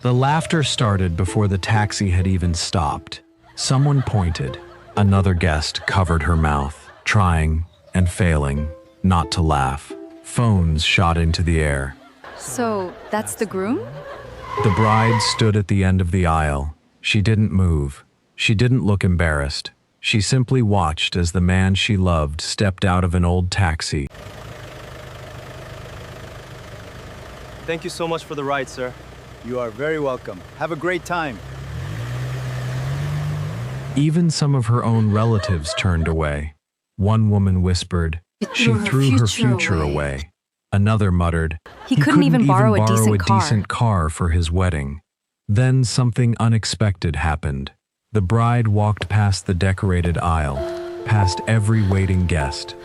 The laughter started before the taxi had even stopped. Someone pointed. Another guest covered her mouth, trying and failing not to laugh. Phones shot into the air. So, that's the groom? The bride stood at the end of the aisle. She didn't move. She didn't look embarrassed. She simply watched as the man she loved stepped out of an old taxi. Thank you so much for the ride, sir. You are very welcome. Have a great time. Even some of her own relatives turned away. One woman whispered, "She threw her future away." Another muttered, He couldn't even borrow a decent car for his wedding. Then something unexpected happened. The bride walked past the decorated aisle, past every waiting guest,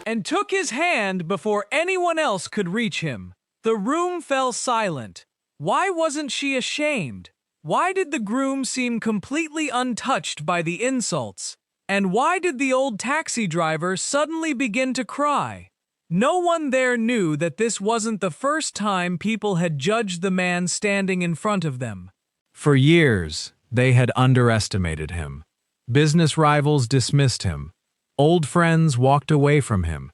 and took his hand before anyone else could reach him. The room fell silent. Why wasn't she ashamed? Why did the groom seem completely untouched by the insults? And why did the old taxi driver suddenly begin to cry? No one there knew that this wasn't the first time people had judged the man standing in front of them. For years, they had underestimated him. Business rivals dismissed him. Old friends walked away from him.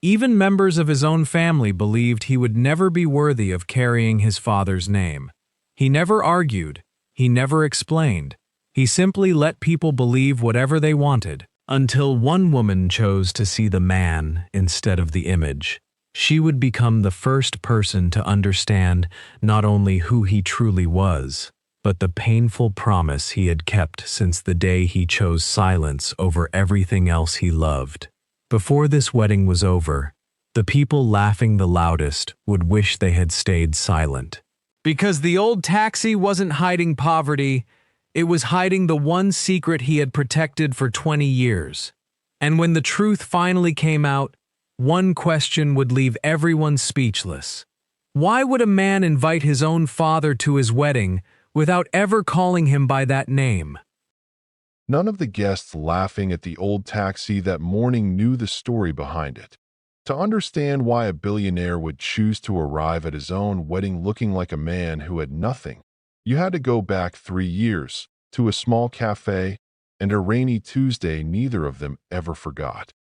Even members of his own family believed he would never be worthy of carrying his father's name. He never argued. He never explained. He simply let people believe whatever they wanted, until one woman chose to see the man instead of the image. She would become the first person to understand not only who he truly was, but the painful promise he had kept since the day he chose silence over everything else he loved. Before this wedding was over, the people laughing the loudest would wish they had stayed silent. Because the old taxi wasn't hiding poverty, it was hiding the one secret he had protected for 20 years. And when the truth finally came out, one question would leave everyone speechless. Why would a man invite his own father to his wedding without ever calling him by that name? None of the guests laughing at the old taxi that morning knew the story behind it. To understand why a billionaire would choose to arrive at his own wedding looking like a man who had nothing, you had to go back 3 years, to a small cafe, and a rainy Tuesday neither of them ever forgot.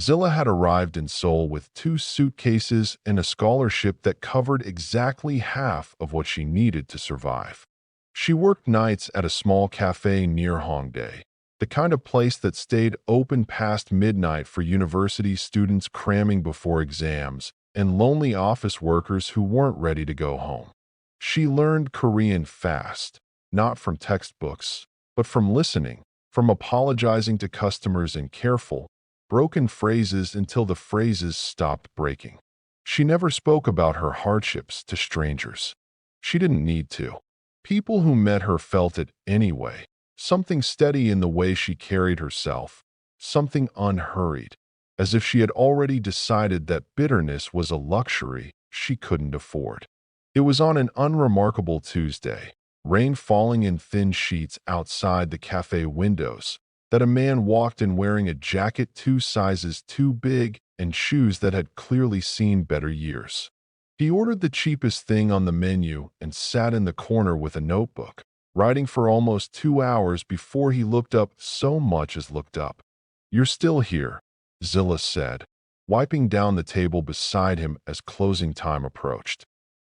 Zilla had arrived in Seoul with 2 suitcases and a scholarship that covered exactly half of what she needed to survive. She worked nights at a small cafe near Hongdae, the kind of place that stayed open past midnight for university students cramming before exams and lonely office workers who weren't ready to go home. She learned Korean fast, not from textbooks, but from listening, from apologizing to customers in careful, broken phrases until the phrases stopped breaking. She never spoke about her hardships to strangers. She didn't need to. People who met her felt it anyway. Something steady in the way she carried herself, something unhurried, as if she had already decided that bitterness was a luxury she couldn't afford. It was on an unremarkable Tuesday, rain falling in thin sheets outside the cafe windows, that a man walked in wearing a jacket 2 sizes too big and shoes that had clearly seen better years. He ordered the cheapest thing on the menu and sat in the corner with a notebook, writing for almost 2 hours before he looked up so much as looked up. "You're still here," Zilla said, wiping down the table beside him as closing time approached.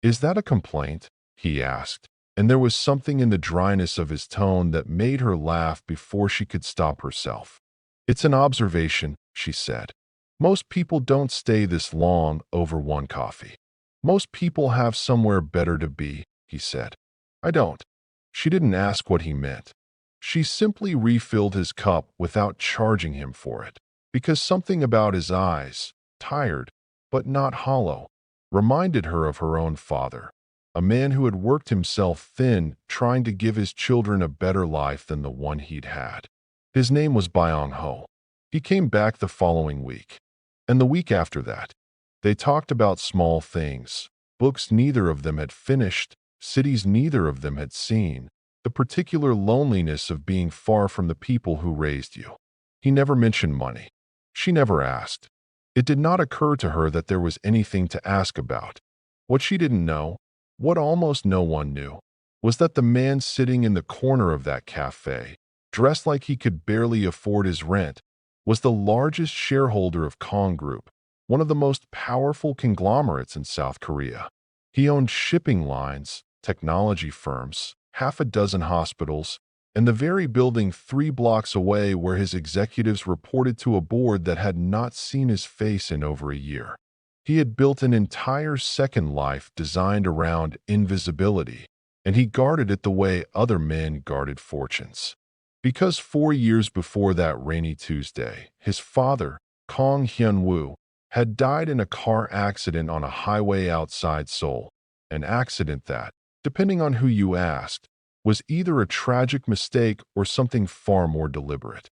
"Is that a complaint?" he asked, and there was something in the dryness of his tone that made her laugh before she could stop herself. "It's an observation," she said. "Most people don't stay this long over one coffee. Most people have somewhere better to be," he said. "I don't." She didn't ask what he meant. She simply refilled his cup without charging him for it, because something about his eyes, tired but not hollow, reminded her of her own father, a man who had worked himself thin trying to give his children a better life than the one he'd had. His name was Byung-ho. He came back the following week, and the week after that. They talked about small things, books neither of them had finished, cities neither of them had seen, the particular loneliness of being far from the people who raised you. He never mentioned money. She never asked. It did not occur to her that there was anything to ask about. What she didn't know, what almost no one knew, was that the man sitting in the corner of that cafe, dressed like he could barely afford his rent, was the largest shareholder of Kong Group, one of the most powerful conglomerates in South Korea. He owned shipping lines, technology firms, half a dozen hospitals, and the very building 3 blocks away where his executives reported to a board that had not seen his face in over a year. He had built an entire second life designed around invisibility, and he guarded it the way other men guarded fortunes. Because 4 years before that rainy Tuesday, his father, Kong Hyun-woo, had died in a car accident on a highway outside Seoul, an accident that, depending on who you asked, was either a tragic mistake or something far more deliberate.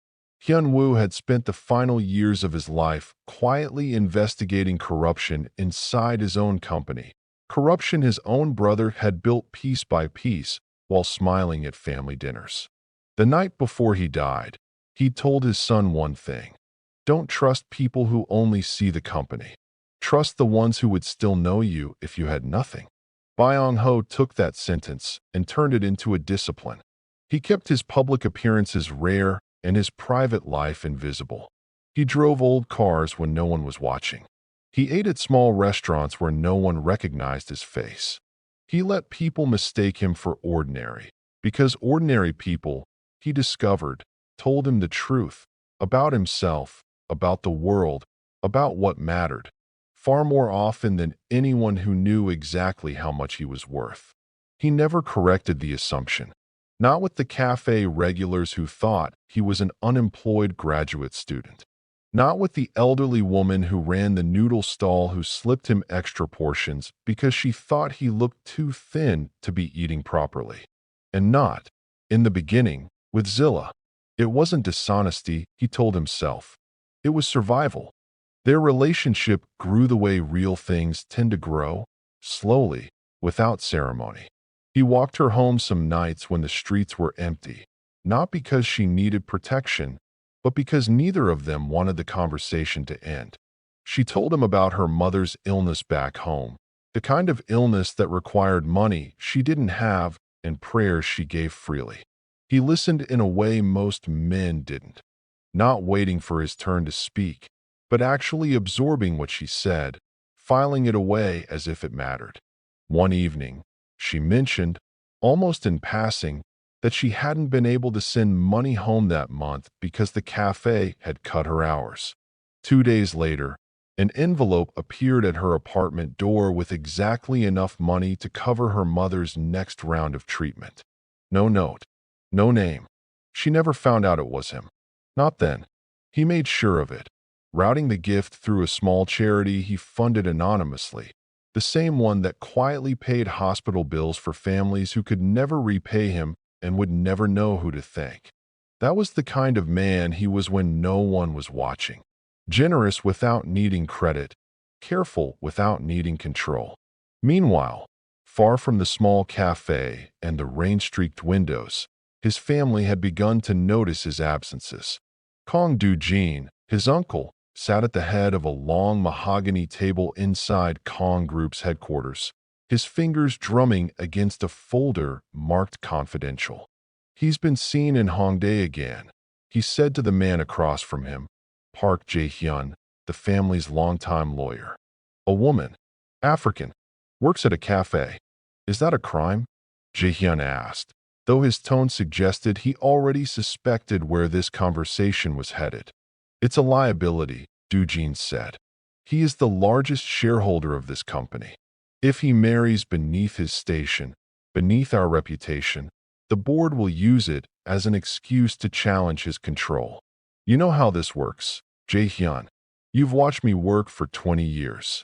Hyun-woo had spent the final years of his life quietly investigating corruption inside his own company, corruption his own brother had built piece by piece while smiling at family dinners. The night before he died, he told his son one thing: don't trust people who only see the company. Trust the ones who would still know you if you had nothing. Byung-ho took that sentence and turned it into a discipline. He kept his public appearances rare and his private life invisible. He drove old cars when no one was watching. He ate at small restaurants where no one recognized his face. He let people mistake him for ordinary, because ordinary people, he discovered, told him the truth about himself, about the world, about what mattered, far more often than anyone who knew exactly how much he was worth. He never corrected the assumption, not with the cafe regulars who thought he was an unemployed graduate student, not with the elderly woman who ran the noodle stall who slipped him extra portions because she thought he looked too thin to be eating properly, and not, in the beginning, with Zilla. It wasn't dishonesty, he told himself. It was survival. Their relationship grew the way real things tend to grow, slowly, without ceremony. He walked her home some nights when the streets were empty, not because she needed protection, but because neither of them wanted the conversation to end. She told him about her mother's illness back home, the kind of illness that required money she didn't have and prayers she gave freely. He listened in a way most men didn't, not waiting for his turn to speak, but actually absorbing what she said, filing it away as if it mattered. One evening, she mentioned, almost in passing, that she hadn't been able to send money home that month because the cafe had cut her hours. 2 days later, an envelope appeared at her apartment door with exactly enough money to cover her mother's next round of treatment. No note, no name. She never found out it was him. Not then. He made sure of it, routing the gift through a small charity he funded anonymously, the same one that quietly paid hospital bills for families who could never repay him and would never know who to thank. That was the kind of man he was when no one was watching. Generous without needing credit, careful without needing control. Meanwhile, far from the small cafe and the rain-streaked windows, his family had begun to notice his absences. Kong Do-jin, his uncle, sat at the head of a long mahogany table inside Kong Group's headquarters, his fingers drumming against a folder marked confidential. "He's been seen in Hongdae again," he said to the man across from him, Park Jae-hyun, the family's longtime lawyer. "A woman, African, works at a cafe. Is that a crime?" Jae-hyun asked, though his tone suggested he already suspected where this conversation was headed. "It's a liability," Do-jin said. "He is the largest shareholder of this company. If he marries beneath his station, beneath our reputation, the board will use it as an excuse to challenge his control. You know how this works, Jae-hyun. You've watched me work for 20 years.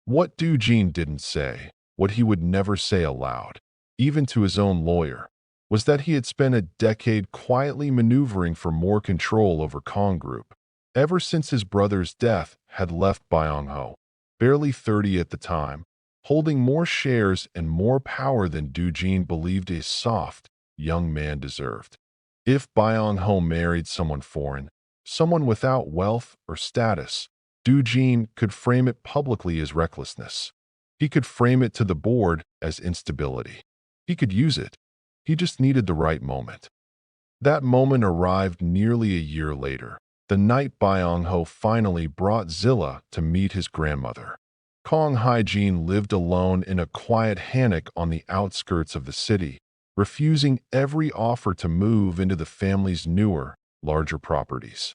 What Do-jin didn't say, what he would never say aloud, even to his own lawyer, was that he had spent a decade quietly maneuvering for more control over Kong Group, ever since his brother's death had left Byung-ho, barely 30 at the time, holding more shares and more power than Do-jin believed a soft, young man deserved. If Byung-ho married someone foreign, someone without wealth or status, Do-jin could frame it publicly as recklessness. He could frame it to the board as instability. He could use it, He just needed the right moment. That moment arrived nearly a year later, the night Byung-ho finally brought Zilla to meet his grandmother. Kong Hae-jin lived alone in a quiet hammock on the outskirts of the city, refusing every offer to move into the family's newer, larger properties.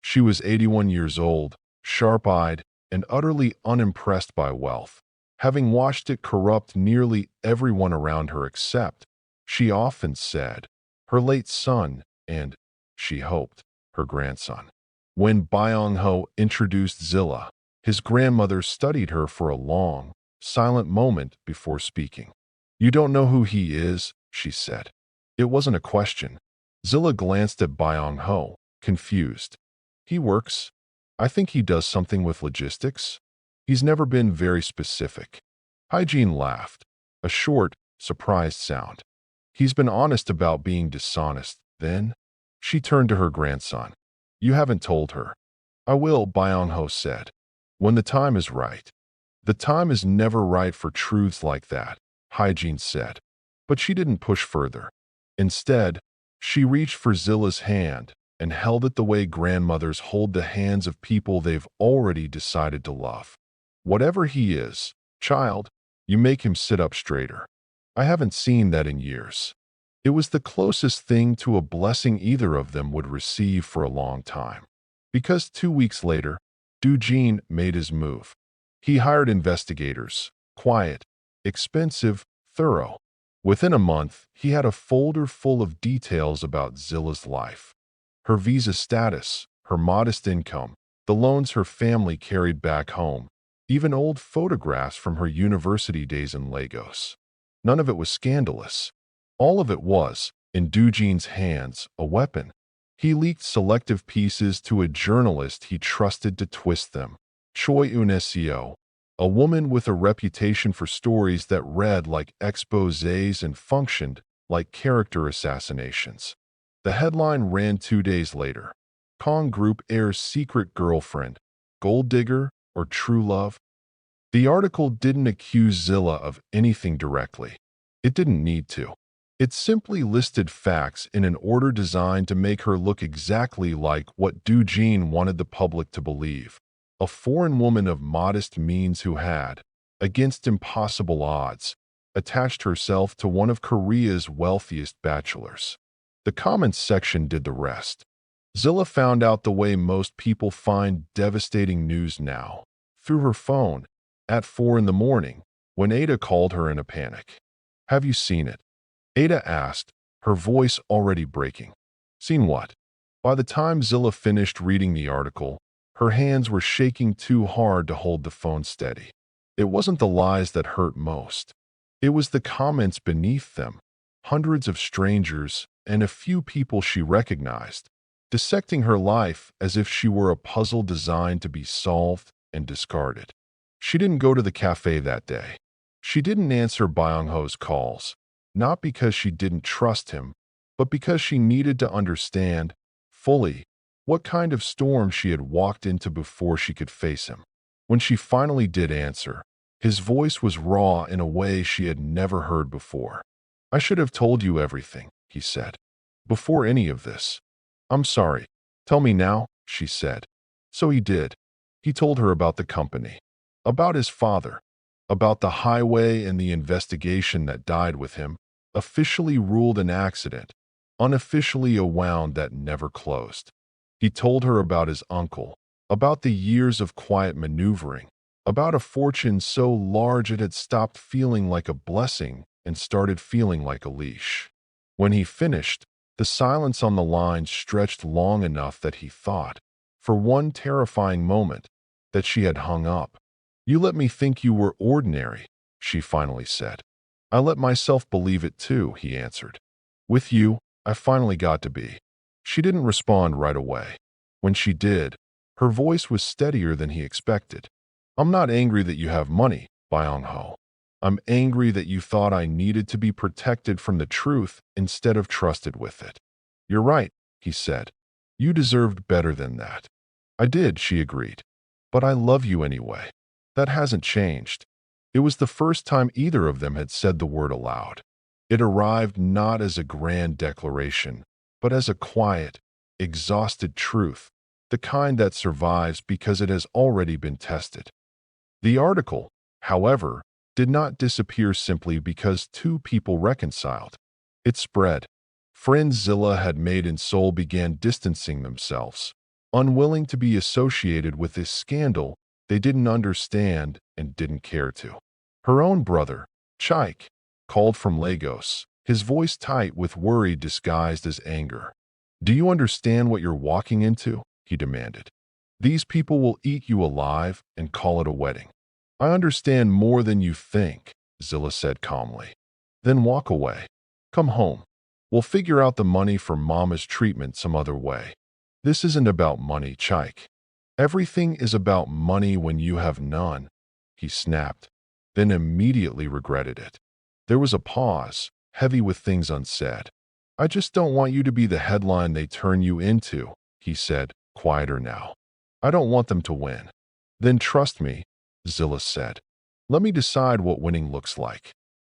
She was 81 years old, sharp-eyed, and utterly unimpressed by wealth, having watched it corrupt nearly everyone around her except, she often said, her late son and, she hoped, her grandson. When Byung-ho introduced Zilla, his grandmother studied her for a long, silent moment before speaking. "You don't know who he is?" she said. It wasn't a question. Zilla glanced at Byung-ho, confused. "He works. I think he does something with logistics. He's never been very specific." Hygiene laughed, a short, surprised sound. "He's been honest about being dishonest, then?" She turned to her grandson. "You haven't told her." "I will," Byung-ho said. "When the time is right." "The time is never right for truths like that," Hygiene said. But she didn't push further. Instead, she reached for Zilla's hand and held it the way grandmothers hold the hands of people they've already decided to love. "Whatever he is, child, you make him sit up straighter. I haven't seen that in years." It was the closest thing to a blessing either of them would receive for a long time. Because 2 weeks later, Doo-jin made his move. He hired investigators, quiet, expensive, thorough. Within a month, he had a folder full of details about Zilla's life. Her visa status, her modest income, the loans her family carried back home, even old photographs from her university days in Lagos. None of it was scandalous. All of it was, in Doo-jin's hands, a weapon. He leaked selective pieces to a journalist he trusted to twist them. Choi Eun-seo, a woman with a reputation for stories that read like exposés and functioned like character assassinations. The headline ran 2 days later. Kong Group Heir's secret girlfriend, gold digger or true love? The article didn't accuse Zilla of anything directly. It didn't need to. It simply listed facts in an order designed to make her look exactly like what Doo-jin wanted the public to believe. A foreign woman of modest means who had, against impossible odds, attached herself to one of Korea's wealthiest bachelors. The comments section did the rest. Zilla found out the way most people find devastating news now, through her phone, at 4 in the morning, when Ada called her in a panic. "Have you seen it?" Ada asked, her voice already breaking. "Seen what?" By the time Zilla finished reading the article, her hands were shaking too hard to hold the phone steady. It wasn't the lies that hurt most. It was the comments beneath them, hundreds of strangers and a few people she recognized, dissecting her life as if she were a puzzle designed to be solved and discarded. She didn't go to the cafe that day. She didn't answer Byung-ho's calls, not because she didn't trust him, but because she needed to understand, fully, what kind of storm she had walked into before she could face him. When she finally did answer, his voice was raw in a way she had never heard before. "I should have told you everything," he said. "Before any of this." "I'm sorry. Tell me now," she said. So he did. He told her about the company, about his father, about the highway and the investigation that died with him, officially ruled an accident, unofficially a wound that never closed. He told her about his uncle, about the years of quiet maneuvering, about a fortune so large it had stopped feeling like a blessing and started feeling like a leash. When he finished, the silence on the line stretched long enough that he thought, for one terrifying moment, that she had hung up. "You let me think you were ordinary," she finally said. "I let myself believe it too," he answered. "With you, I finally got to be." She didn't respond right away. When she did, her voice was steadier than he expected. "I'm not angry that you have money, Byung-ho. I'm angry that you thought I needed to be protected from the truth instead of trusted with it." "You're right," he said. "You deserved better than that." "I did," she agreed. "But I love you anyway. That hasn't changed." It was the first time either of them had said the word aloud. It arrived not as a grand declaration, but as a quiet, exhausted truth, the kind that survives because it has already been tested. The article, however, did not disappear simply because two people reconciled. It spread. Friends Zilla had made and Soul began distancing themselves, unwilling to be associated with this scandal they didn't understand and didn't care to. Her own brother, Chike, called from Lagos, his voice tight with worry disguised as anger. "Do you understand what you're walking into?" he demanded. "These people will eat you alive and call it a wedding." "I understand more than you think," Zilla said calmly. "Then walk away. Come home. We'll figure out the money for Mama's treatment some other way." "This isn't about money, Chike. Everything is about money when you have none," he snapped, then immediately regretted it. There was a pause, heavy with things unsaid. "I just don't want you to be the headline they turn you into," he said, quieter now. "I don't want them to win." "Then trust me," Zilla said. "Let me decide what winning looks like."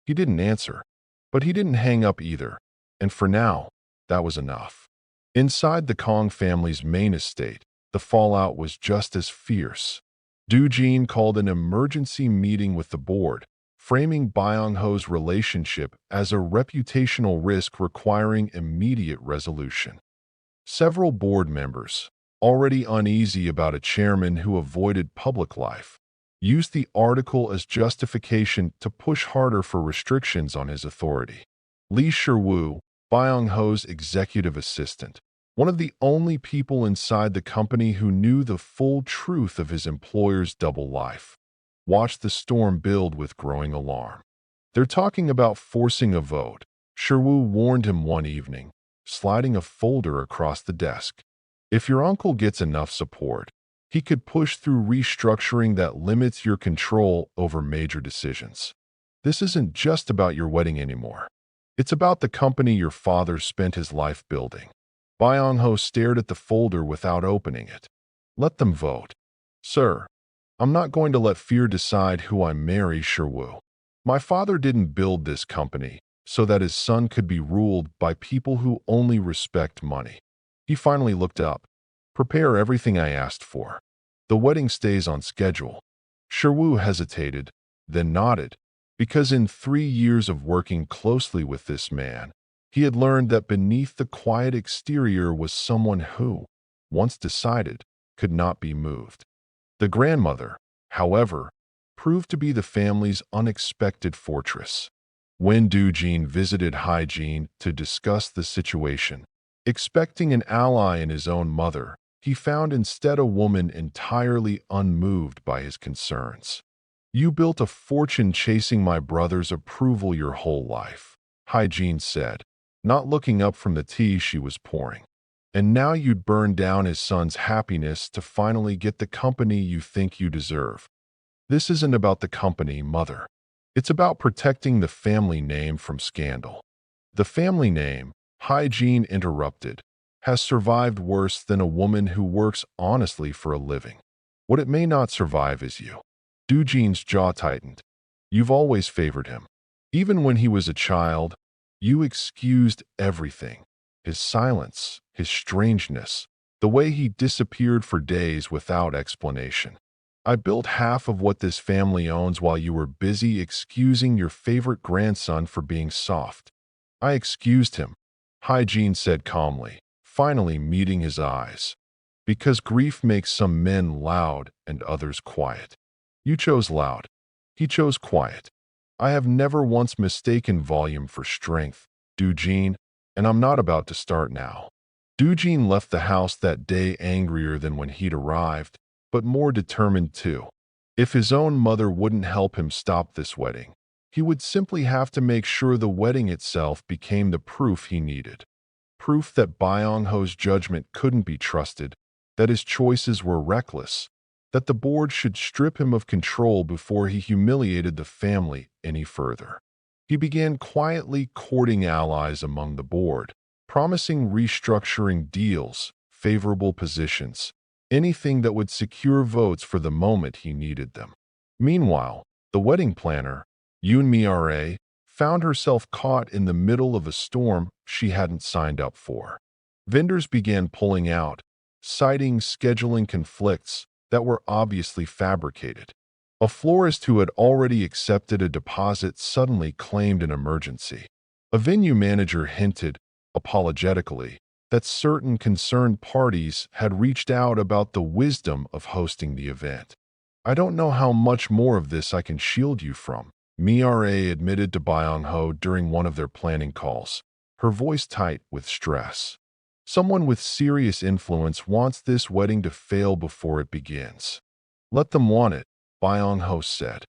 He didn't answer, but he didn't hang up either, and for now, that was enough. Inside the Kong family's main estate, the fallout was just as fierce. Dujin called an emergency meeting with the board, framing Byung-ho's relationship as a reputational risk requiring immediate resolution. Several board members, already uneasy about a chairman who avoided public life, used the article as justification to push harder for restrictions on his authority. Lee Sherwoo, Byung-ho's executive assistant, one of the only people inside the company who knew the full truth of his employer's double life, watched the storm build with growing alarm. "They're talking about forcing a vote," Sherwoo warned him one evening, sliding a folder across the desk. "If your uncle gets enough support, he could push through restructuring that limits your control over major decisions. This isn't just about your wedding anymore. It's about the company your father spent his life building." Byung-ho stared at the folder without opening it. "Let them vote." "Sir, I'm not going to let fear decide who I marry, Sherwoo. My father didn't build this company so that his son could be ruled by people who only respect money." He finally looked up. "Prepare everything I asked for. The wedding stays on schedule." Sherwoo hesitated, then nodded, because in 3 years of working closely with this man, he had learned that beneath the quiet exterior was someone who, once decided, could not be moved. The grandmother, however, proved to be the family's unexpected fortress. When Dujin visited Hygiene to discuss the situation, expecting an ally in his own mother, he found instead a woman entirely unmoved by his concerns. "You built a fortune chasing my brother's approval your whole life," Hygiene said, not looking up from the tea she was pouring. "And now you'd burn down his son's happiness to finally get the company you think you deserve." "This isn't about the company, Mother. It's about protecting the family name from scandal." "The family name," Hygiene interrupted, "has survived worse than a woman who works honestly for a living. What it may not survive is you." Dujin's jaw tightened. "You've always favored him. Even when he was a child, you excused everything. His silence, his strangeness, the way he disappeared for days without explanation. I built half of what this family owns while you were busy excusing your favorite grandson for being soft." "I excused him," Hygiene said calmly, finally meeting his eyes, "because grief makes some men loud and others quiet. You chose loud. He chose quiet. I have never once mistaken volume for strength, Dujin, and I'm not about to start now." Dujin left the house that day angrier than when he'd arrived, but more determined too. If his own mother wouldn't help him stop this wedding, he would simply have to make sure the wedding itself became the proof he needed. Proof that Byung-ho's judgment couldn't be trusted, that his choices were reckless, that the board should strip him of control before he humiliated the family any further. He began quietly courting allies among the board, promising restructuring deals, favorable positions, anything that would secure votes for the moment he needed them. Meanwhile, the wedding planner, Yoon Mi-ra, found herself caught in the middle of a storm she hadn't signed up for. Vendors began pulling out, citing scheduling conflicts that were obviously fabricated. A florist who had already accepted a deposit suddenly claimed an emergency. A venue manager hinted, apologetically, that certain concerned parties had reached out about the wisdom of hosting the event. "I don't know how much more of this I can shield you from," Mira admitted to Byung-ho during one of their planning calls, her voice tight with stress. "Someone with serious influence wants this wedding to fail before it begins." "Let them want it," Byung-ho said.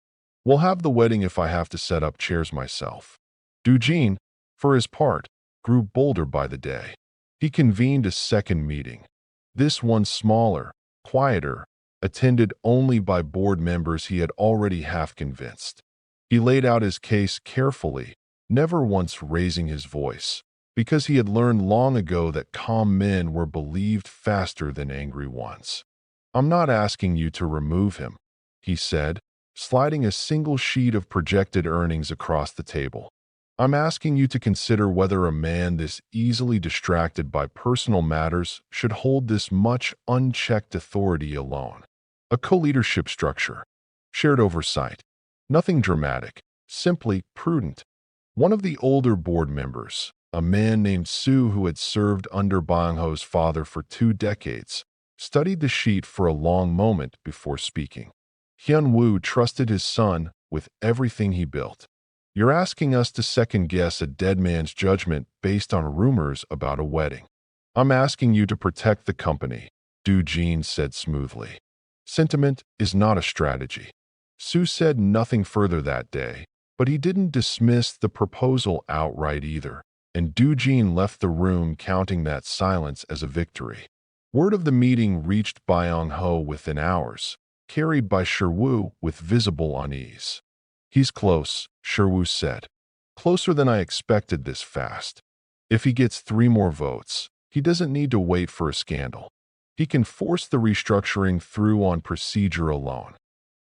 "We'll have the wedding if I have to set up chairs myself." Doo-jin, for his part, grew bolder by the day. He convened a second meeting. This one smaller, quieter, attended only by board members he had already half convinced. He laid out his case carefully, never once raising his voice, because he had learned long ago that calm men were believed faster than angry ones. "I'm not asking you to remove him," he said, sliding a single sheet of projected earnings across the table. "I'm asking you to consider whether a man this easily distracted by personal matters should hold this much unchecked authority alone. A co-leadership structure. Shared oversight. Nothing dramatic, simply prudent." One of the older board members, a man named Soo who had served under Byung-ho's father for 2 decades, studied the sheet for a long moment before speaking. Hyun-woo trusted his son with everything he built. "You're asking us to second-guess a dead man's judgment based on rumors about a wedding. I'm asking you to protect the company," Doo-jin said smoothly. "Sentiment is not a strategy." Soo said nothing further that day, but he didn't dismiss the proposal outright either, and Doo-jin left the room counting that silence as a victory. Word of the meeting reached Byung-ho within hours, carried by Sherwoo with visible unease. "He's close," Sherwoo said. "Closer than I expected this fast. If he gets 3 more votes, he doesn't need to wait for a scandal. He can force the restructuring through on procedure alone."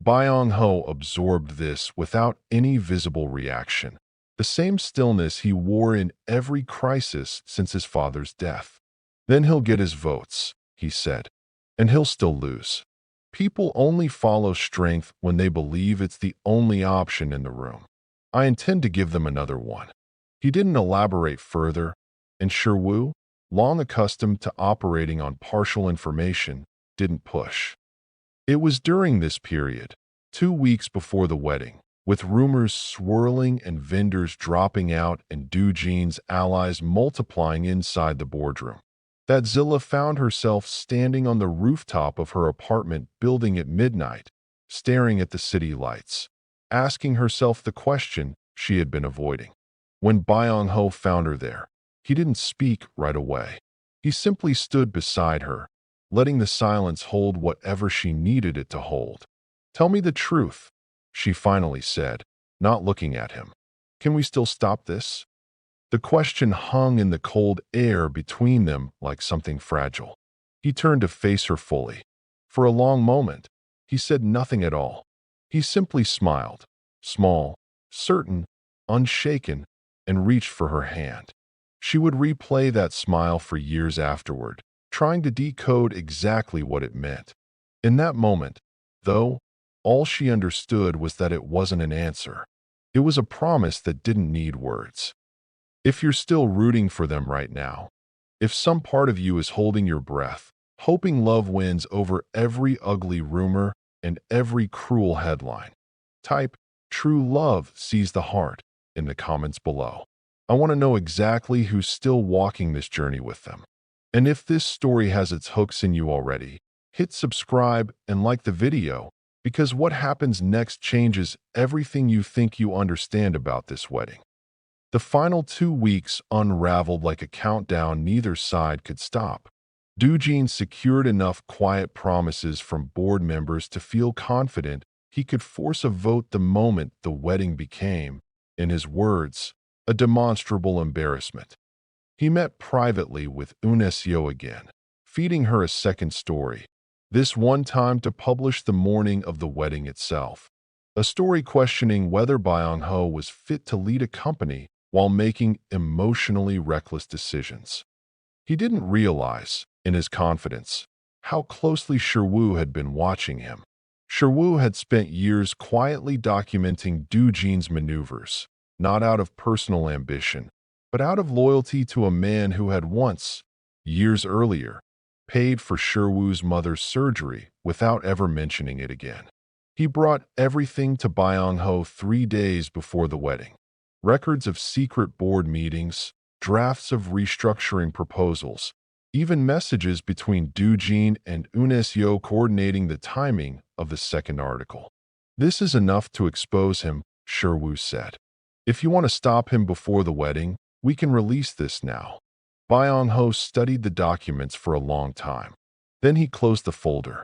Byung-ho absorbed this without any visible reaction, the same stillness he wore in every crisis since his father's death. "Then he'll get his votes," he said, "and he'll still lose. People only follow strength when they believe it's the only option in the room. I intend to give them another one." He didn't elaborate further, and Sherwoo, long accustomed to operating on partial information, didn't push. It was during this period, 2 weeks before the wedding, with rumors swirling and vendors dropping out and Doo-jin's allies multiplying inside the boardroom, that Zilla found herself standing on the rooftop of her apartment building at midnight, staring at the city lights, asking herself the question she had been avoiding. When Byung-ho found her there, he didn't speak right away. He simply stood beside her, letting the silence hold whatever she needed it to hold. "Tell me the truth," she finally said, not looking at him. "Can we still stop this?" The question hung in the cold air between them like something fragile. He turned to face her fully. For a long moment, he said nothing at all. He simply smiled, small, certain, unshaken, and reached for her hand. She would replay that smile for years afterward, trying to decode exactly what it meant. In that moment, though, all she understood was that it wasn't an answer. It was a promise that didn't need words. If you're still rooting for them right now, if some part of you is holding your breath, hoping love wins over every ugly rumor and every cruel headline, type "True love sees the heart" in the comments below. I want to know exactly who's still walking this journey with them. And if this story has its hooks in you already, hit subscribe and like the video, because what happens next changes everything you think you understand about this wedding. The final 2 weeks unraveled like a countdown neither side could stop. Doo-jin secured enough quiet promises from board members to feel confident he could force a vote the moment the wedding became, in his words, a demonstrable embarrassment. He met privately with Unesio again, feeding her a second story, this one time to publish the morning of the wedding itself. A story questioning whether Byung-ho was fit to lead a company while making emotionally reckless decisions. He didn't realize, in his confidence, how closely Sherwoo had been watching him. Sherwoo had spent years quietly documenting Do-jin's maneuvers, not out of personal ambition, but out of loyalty to a man who had once, years earlier, paid for Sherwoo's mother's surgery without ever mentioning it again. He brought everything to Byung-ho 3 days before the wedding. Records of secret board meetings, drafts of restructuring proposals, even messages between Do-jin and Eun-seo coordinating the timing of the second article. This is enough to expose him, Sherwoo said. If you want to stop him before the wedding, we can release this now. Byung-ho studied the documents for a long time. Then he closed the folder.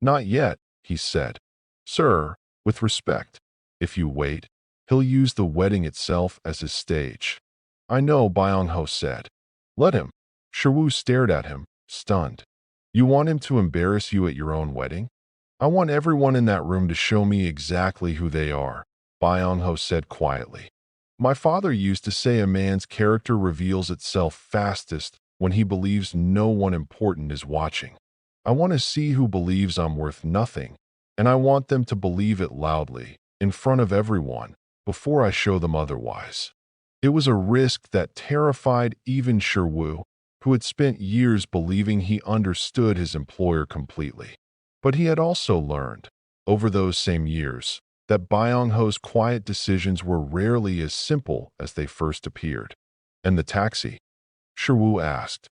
Not yet, he said. Sir, with respect, if you wait, he'll use the wedding itself as his stage. I know, Byung-ho said. Let him. Sherwoo stared at him, stunned. You want him to embarrass you at your own wedding? I want everyone in that room to show me exactly who they are, Byung-ho said quietly. My father used to say a man's character reveals itself fastest when he believes no one important is watching. I want to see who believes I'm worth nothing, and I want them to believe it loudly, in front of everyone, before I show them otherwise. It was a risk that terrified even Sherwoo, who had spent years believing he understood his employer completely. But he had also learned, over those same years, that Byung-ho's quiet decisions were rarely as simple as they first appeared. And the taxi? Sherwoo asked.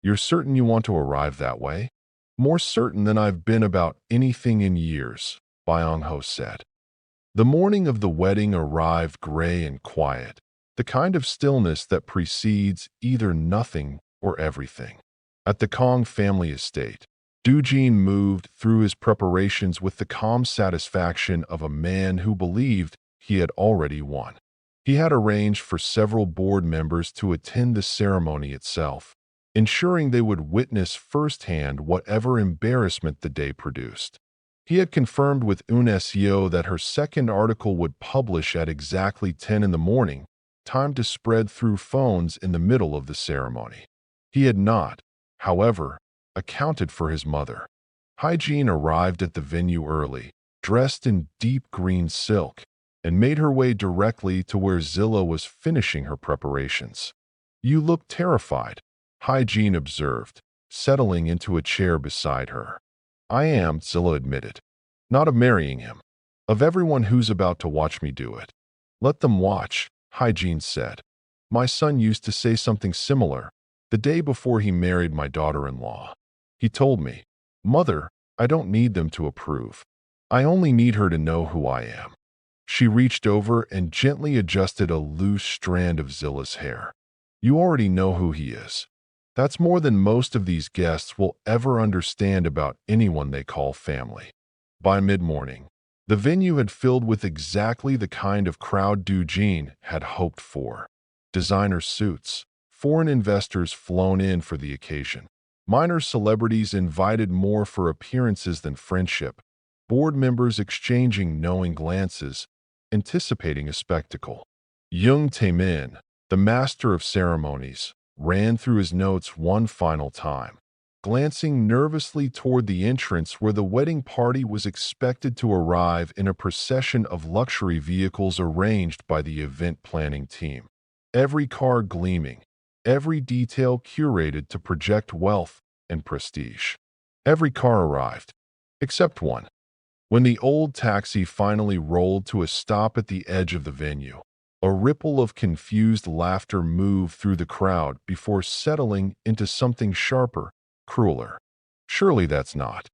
You're certain you want to arrive that way? More certain than I've been about anything in years, Byung-ho said. The morning of the wedding arrived gray and quiet, the kind of stillness that precedes either nothing or everything. At the Kong family estate, Do-jin moved through his preparations with the calm satisfaction of a man who believed he had already won. He had arranged for several board members to attend the ceremony itself, ensuring they would witness firsthand whatever embarrassment the day produced. He had confirmed with Eun-seo that her second article would publish at exactly 10 in the morning, time to spread through phones in the middle of the ceremony. He had not, however, accounted for his mother. Hygiene arrived at the venue early, dressed in deep green silk, and made her way directly to where Zilla was finishing her preparations. You look terrified, Hygiene observed, settling into a chair beside her. I am, Zilla admitted. Not of marrying him. Of everyone who's about to watch me do it. Let them watch, Hygiene said. My son used to say something similar the day before he married my daughter-in-law. He told me, Mother, I don't need them to approve. I only need her to know who I am. She reached over and gently adjusted a loose strand of Zilla's hair. You already know who he is. That's more than most of these guests will ever understand about anyone they call family. By mid-morning, the venue had filled with exactly the kind of crowd Do-jin had hoped for. Designer suits, foreign investors flown in for the occasion. Minor celebrities invited more for appearances than friendship, board members exchanging knowing glances, anticipating a spectacle. Young Tae-min, the master of ceremonies, ran through his notes one final time, glancing nervously toward the entrance where the wedding party was expected to arrive in a procession of luxury vehicles arranged by the event planning team. Every car gleaming, every detail curated to project wealth and prestige. Every car arrived, except one. When the old taxi finally rolled to a stop at the edge of the venue, a ripple of confused laughter moved through the crowd before settling into something sharper, crueler. Surely that's not.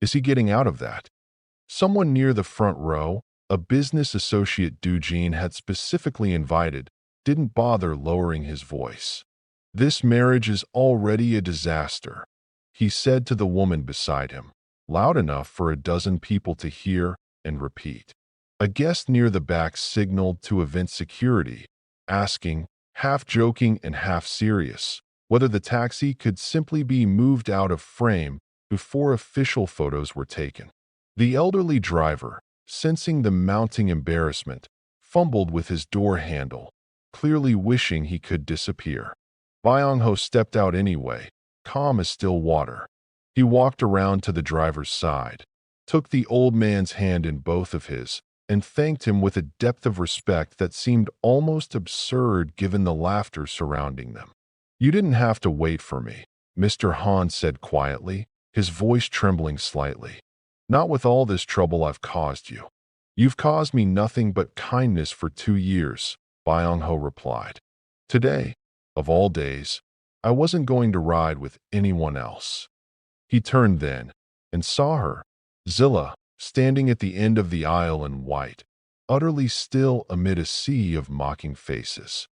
Is he getting out of that? Someone near the front row, a business associate Do-jin had specifically invited, didn't bother lowering his voice. This marriage is already a disaster, he said to the woman beside him, loud enough for a dozen people to hear and repeat. A guest near the back signaled to event security, asking, half joking and half serious, whether the taxi could simply be moved out of frame before official photos were taken. The elderly driver, sensing the mounting embarrassment, fumbled with his door handle, clearly wishing he could disappear. Byung-ho stepped out anyway, calm as still water. He walked around to the driver's side, took the old man's hand in both of his, and thanked him with a depth of respect that seemed almost absurd given the laughter surrounding them. "You didn't have to wait for me," Mr. Han said quietly, his voice trembling slightly. "Not with all this trouble I've caused you." "You've caused me nothing but kindness for 2 years," Byung-ho replied. "Today, of all days, I wasn't going to ride with anyone else." He turned then and saw her, Zilla, standing at the end of the aisle in white, utterly still amid a sea of mocking faces.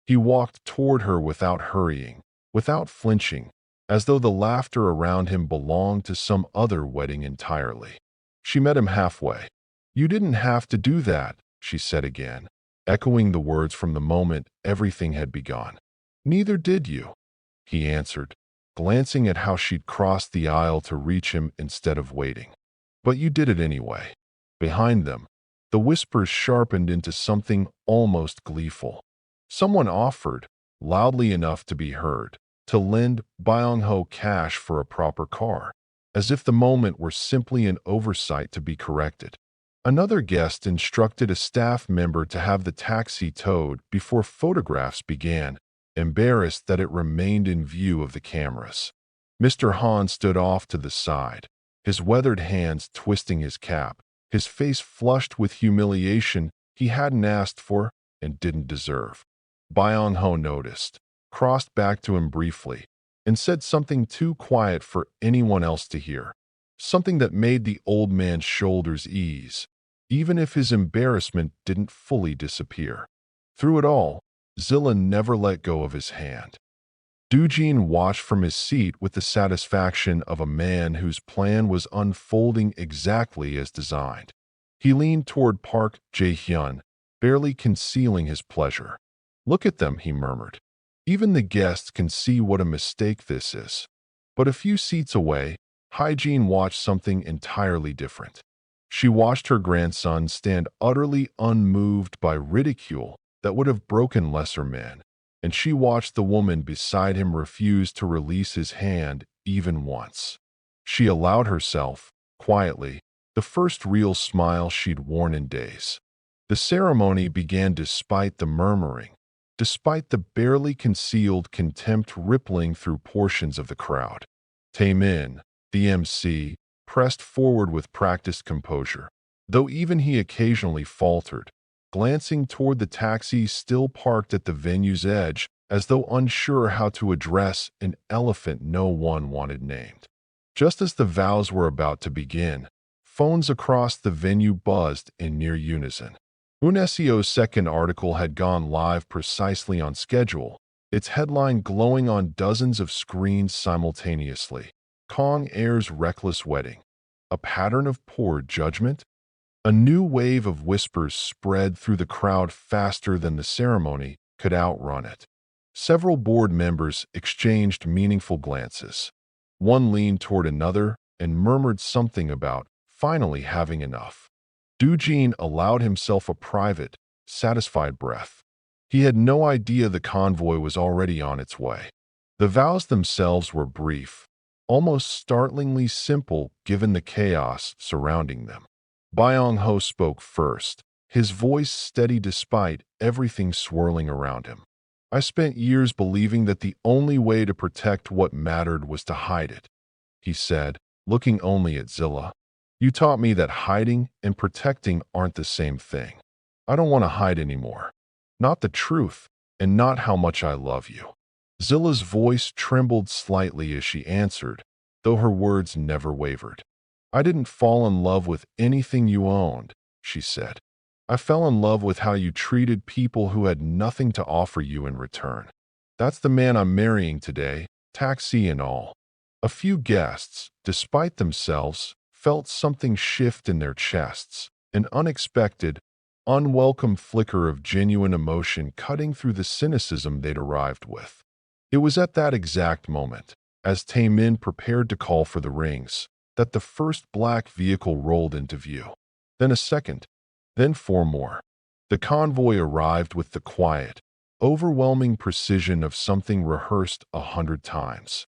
He walked toward her without hurrying, without flinching, as though the laughter around him belonged to some other wedding entirely. She met him halfway. "You didn't have to do that," she said again, echoing the words from the moment everything had begun. "Neither did you," he answered, glancing at how she'd crossed the aisle to reach him instead of waiting. "But you did it anyway." Behind them, the whispers sharpened into something almost gleeful. Someone offered, loudly enough to be heard, to lend Byung-ho cash for a proper car, as if the moment were simply an oversight to be corrected. Another guest instructed a staff member to have the taxi towed before photographs began, embarrassed that it remained in view of the cameras. Mr. Han stood off to the side, his weathered hands twisting his cap, his face flushed with humiliation he hadn't asked for and didn't deserve. Byung-ho noticed, crossed back to him briefly, and said something too quiet for anyone else to hear, something that made the old man's shoulders ease, even if his embarrassment didn't fully disappear. Through it all, Zilla never let go of his hand. Doo-jin watched from his seat with the satisfaction of a man whose plan was unfolding exactly as designed. He leaned toward Park Jae-hyun, barely concealing his pleasure. "Look at them," he murmured. "Even the guests can see what a mistake this is." But a few seats away, Hae-jin watched something entirely different. She watched her grandson stand utterly unmoved by ridicule that would have broken lesser men, and she watched the woman beside him refuse to release his hand even once. She allowed herself, quietly, the first real smile she'd worn in days. The ceremony began despite the murmuring, despite the barely concealed contempt rippling through portions of the crowd. Taemin, the MC, pressed forward with practiced composure, though even he occasionally faltered, glancing toward the taxi still parked at the venue's edge as though unsure how to address an elephant no one wanted named. Just as the vows were about to begin, phones across the venue buzzed in near unison. UNESCO's second article had gone live precisely on schedule, its headline glowing on dozens of screens simultaneously. Kong Air's reckless wedding. A pattern of poor judgment? A new wave of whispers spread through the crowd faster than the ceremony could outrun it. Several board members exchanged meaningful glances. One leaned toward another and murmured something about finally having enough. Doo-jin allowed himself a private, satisfied breath. He had no idea the convoy was already on its way. The vows themselves were brief, almost startlingly simple given the chaos surrounding them. Byung-ho spoke first, his voice steady despite everything swirling around him. "I spent years believing that the only way to protect what mattered was to hide it," he said, looking only at Zilla. "You taught me that hiding and protecting aren't the same thing. I don't want to hide anymore. Not the truth, and not how much I love you." Zilla's voice trembled slightly as she answered, though her words never wavered. "I didn't fall in love with anything you owned," she said. "I fell in love with how you treated people who had nothing to offer you in return. That's the man I'm marrying today, taxi and all." A few guests, despite themselves, felt something shift in their chests, an unexpected, unwelcome flicker of genuine emotion cutting through the cynicism they'd arrived with. It was at that exact moment, as Taemin prepared to call for the rings, that the first black vehicle rolled into view. then a second, then four more. The convoy arrived with the quiet, overwhelming precision of something rehearsed 100 times.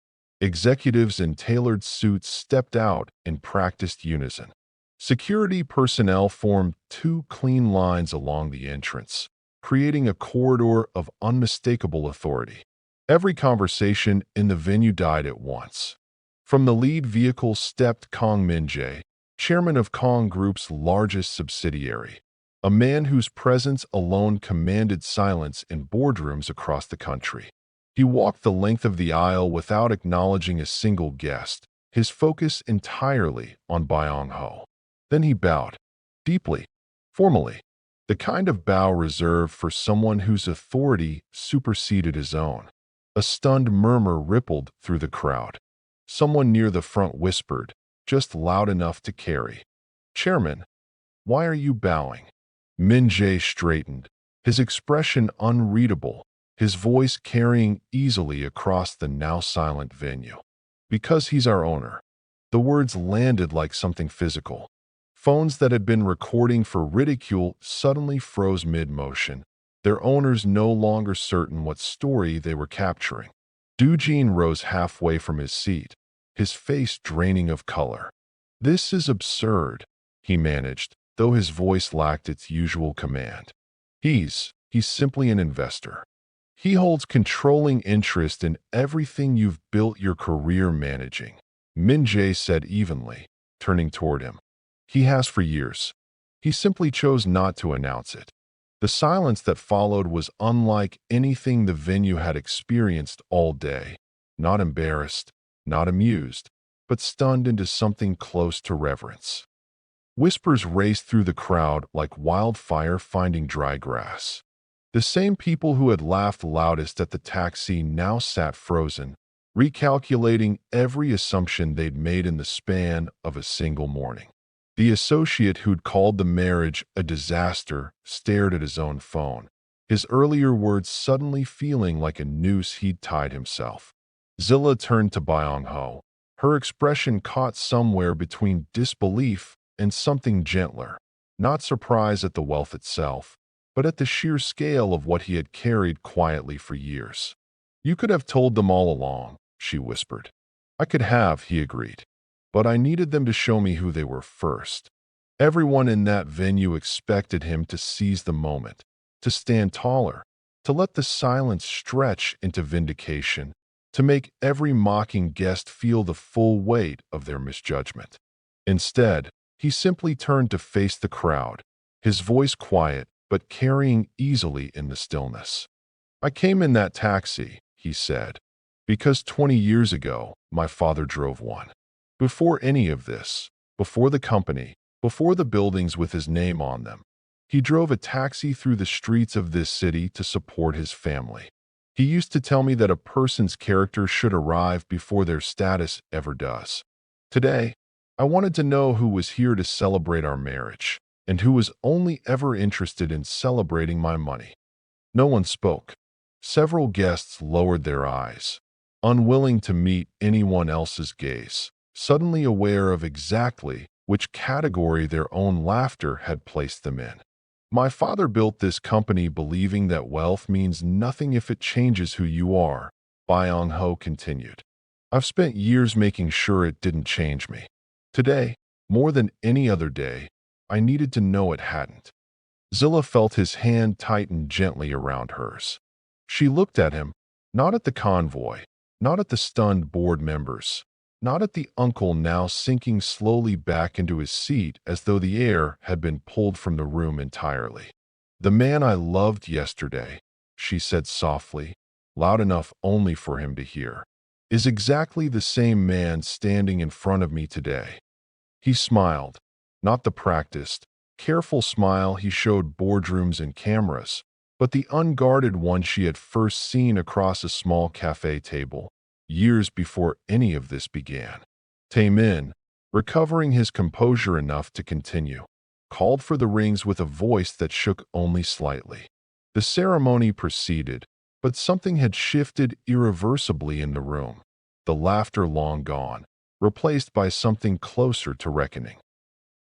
Executives in tailored suits stepped out in practiced unison. Security personnel formed two clean lines along the entrance, creating a corridor of unmistakable authority. Every conversation in the venue died at once. From the lead vehicle stepped Kong Min-jae, chairman of Kong Group's largest subsidiary, a man whose presence alone commanded silence in boardrooms across the country. He walked the length of the aisle without acknowledging a single guest, his focus entirely on Byung-ho. Then he bowed, deeply, formally, the kind of bow reserved for someone whose authority superseded his own. A stunned murmur rippled through the crowd. Someone near the front whispered, just loud enough to carry, "Chairman, why are you bowing?" Min-jae straightened, his expression unreadable, his voice carrying easily across the now silent venue. "Because he's our owner." The words landed like something physical. Phones that had been recording for ridicule suddenly froze mid-motion, their owners no longer certain what story they were capturing. Doo-jin rose halfway from his seat, his face draining of color. "This is absurd," he managed, though his voice lacked its usual command. He's simply an investor. He holds controlling interest in everything you've built your career managing," Min-jae said evenly, turning toward him. "He has for years. He simply chose not to announce it." The silence that followed was unlike anything the venue had experienced all day. Not embarrassed, not amused, but stunned into something close to reverence. Whispers raced through the crowd like wildfire finding dry grass. The same people who had laughed loudest at the taxi now sat frozen, recalculating every assumption they'd made in the span of a single morning. The associate who'd called the marriage a disaster stared at his own phone, his earlier words suddenly feeling like a noose he'd tied himself. Zilla turned to Byung-ho, her expression caught somewhere between disbelief and something gentler, not surprise at the wealth itself, but at the sheer scale of what he had carried quietly for years. "You could have told them all along," she whispered. "I could have," he agreed. "But I needed them to show me who they were first." Everyone in that venue expected him to seize the moment, to stand taller, to let the silence stretch into vindication, to make every mocking guest feel the full weight of their misjudgment. Instead, he simply turned to face the crowd, his voice quiet but carrying easily in the stillness. "I came in that taxi," he said, "because 20 years ago, my father drove one. Before any of this, before the company, before the buildings with his name on them, he drove a taxi through the streets of this city to support his family. He used to tell me that a person's character should arrive before their status ever does. Today, I wanted to know who was here to celebrate our marriage, and who was only ever interested in celebrating my money." No one spoke. Several guests lowered their eyes, unwilling to meet anyone else's gaze, suddenly aware of exactly which category their own laughter had placed them in. "My father built this company believing that wealth means nothing if it changes who you are," Byung-ho continued. "I've spent years making sure it didn't change me. Today, more than any other day, I needed to know it hadn't." Zilla felt his hand tighten gently around hers. She looked at him, not at the convoy, not at the stunned board members, not at the uncle now sinking slowly back into his seat as though the air had been pulled from the room entirely. "The man I loved yesterday," she said softly, loud enough only for him to hear, "is exactly the same man standing in front of me today." He smiled, not the practiced, careful smile he showed boardrooms and cameras, but the unguarded one she had first seen across a small cafe table, years before any of this began. Taemin, recovering his composure enough to continue, called for the rings with a voice that shook only slightly. The ceremony proceeded, but something had shifted irreversibly in the room, the laughter long gone, replaced by something closer to reckoning.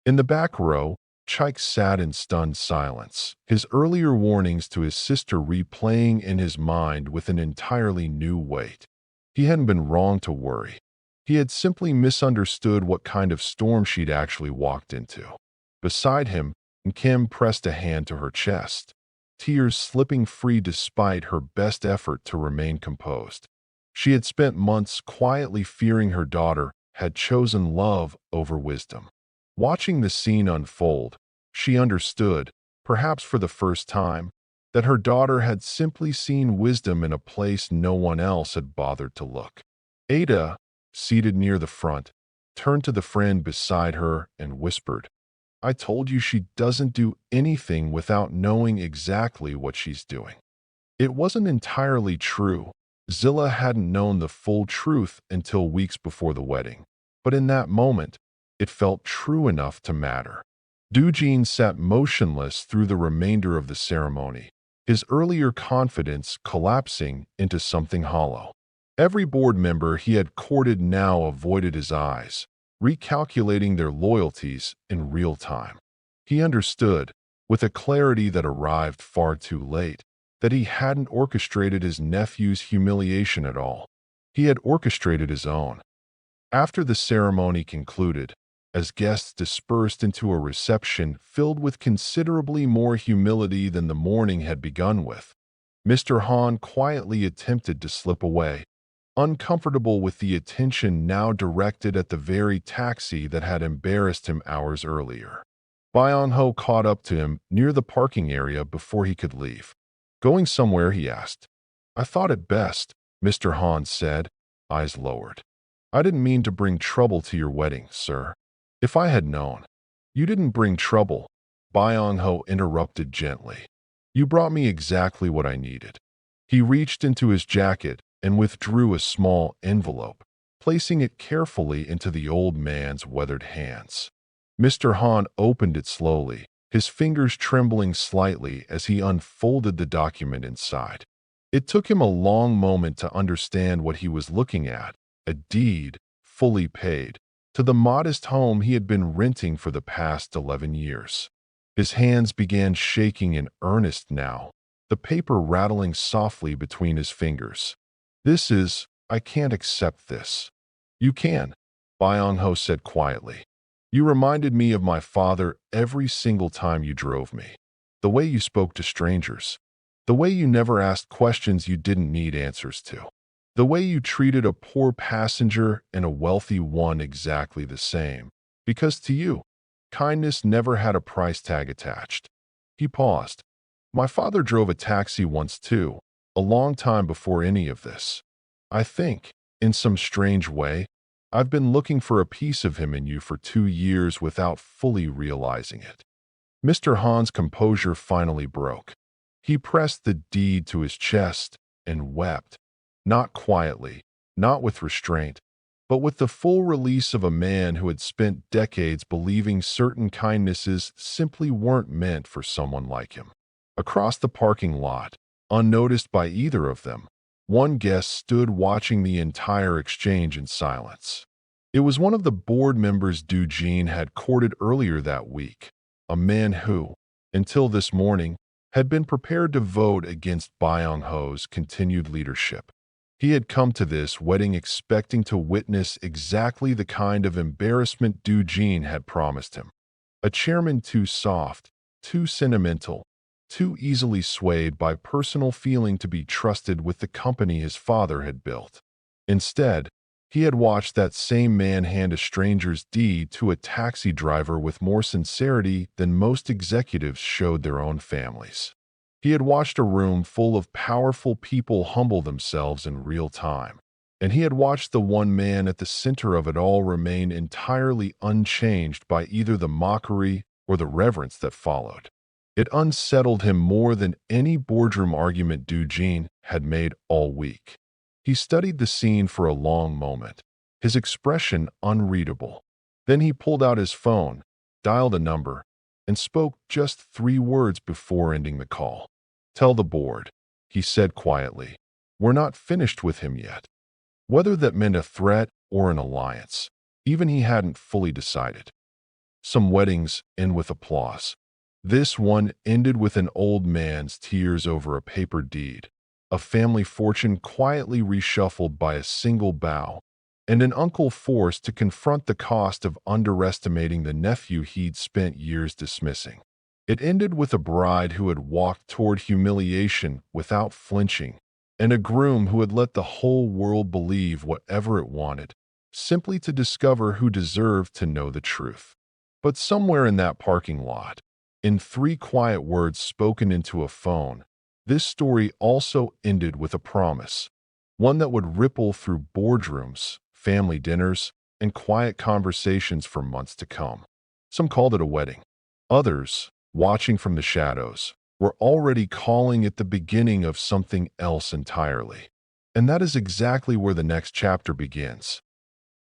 In the back row, Chike sat in stunned silence, his earlier warnings to his sister replaying in his mind with an entirely new weight. He hadn't been wrong to worry. He had simply misunderstood what kind of storm she'd actually walked into. Beside him, Kim pressed a hand to her chest, tears slipping free despite her best effort to remain composed. She had spent months quietly fearing her daughter had chosen love over wisdom. Watching the scene unfold, she understood, perhaps for the first time, that her daughter had simply seen wisdom in a place no one else had bothered to look. Ada, seated near the front, turned to the friend beside her and whispered, "I told you she doesn't do anything without knowing exactly what she's doing." It wasn't entirely true. Zilla hadn't known the full truth until weeks before the wedding. But in that moment, it felt true enough to matter. Eugene sat motionless through the remainder of the ceremony, his earlier confidence collapsing into something hollow. Every board member he had courted now avoided his eyes, recalculating their loyalties in real time. He understood, with a clarity that arrived far too late, that he hadn't orchestrated his nephew's humiliation at all. He had orchestrated his own. After the ceremony concluded, as guests dispersed into a reception filled with considerably more humility than the morning had begun with, Mr. Han quietly attempted to slip away, uncomfortable with the attention now directed at the very taxi that had embarrassed him hours earlier. Byung-ho caught up to him near the parking area before he could leave. "Going somewhere?" he asked. "I thought it best," Mr. Han said, eyes lowered. "I didn't mean to bring trouble to your wedding, sir. If I had known." "You didn't bring trouble," Byung-ho interrupted gently. "You brought me exactly what I needed." He reached into his jacket and withdrew a small envelope, placing it carefully into the old man's weathered hands. Mr. Han opened it slowly, his fingers trembling slightly as he unfolded the document inside. It took him a long moment to understand what he was looking at, a deed, fully paid, to the modest home he had been renting for the past 11 years. His hands began shaking in earnest now, the paper rattling softly between his fingers. I can't accept this." "You can," Byung-ho said quietly. "You reminded me of my father every single time you drove me. The way you spoke to strangers. The way you never asked questions you didn't need answers to. The way you treated a poor passenger and a wealthy one exactly the same. Because to you, kindness never had a price tag attached." He paused. "My father drove a taxi once too, a long time before any of this. I think, in some strange way, I've been looking for a piece of him in you for 2 years without fully realizing it." Mr. Han's composure finally broke. He pressed the deed to his chest and wept, not quietly, not with restraint, but with the full release of a man who had spent decades believing certain kindnesses simply weren't meant for someone like him. Across the parking lot, unnoticed by either of them, one guest stood watching the entire exchange in silence. It was one of the board members Eugene had courted earlier that week, a man who, until this morning, had been prepared to vote against Byung-ho's continued leadership. He had come to this wedding expecting to witness exactly the kind of embarrassment Eugene had promised him. A chairman too soft, too sentimental, too easily swayed by personal feeling to be trusted with the company his father had built. Instead, he had watched that same man hand a stranger's deed to a taxi driver with more sincerity than most executives showed their own families. He had watched a room full of powerful people humble themselves in real time, and he had watched the one man at the center of it all remain entirely unchanged by either the mockery or the reverence that followed. It unsettled him more than any boardroom argument Eugene had made all week. He studied the scene for a long moment, his expression unreadable. Then he pulled out his phone, dialed a number, and spoke just 3 words before ending the call. "Tell the board," he said quietly. "We're not finished with him yet." Whether that meant a threat or an alliance, even he hadn't fully decided. Some weddings end with applause. This one ended with an old man's tears over a paper deed, a family fortune quietly reshuffled by a single bow, and an uncle forced to confront the cost of underestimating the nephew he'd spent years dismissing. It ended with a bride who had walked toward humiliation without flinching, and a groom who had let the whole world believe whatever it wanted, simply to discover who deserved to know the truth. But somewhere in that parking lot, in 3 quiet words spoken into a phone, this story also ended with a promise, one that would ripple through boardrooms, family dinners, and quiet conversations for months to come. Some called it a wedding. Others, watching from the shadows, were already calling it the beginning of something else entirely. And that is exactly where the next chapter begins.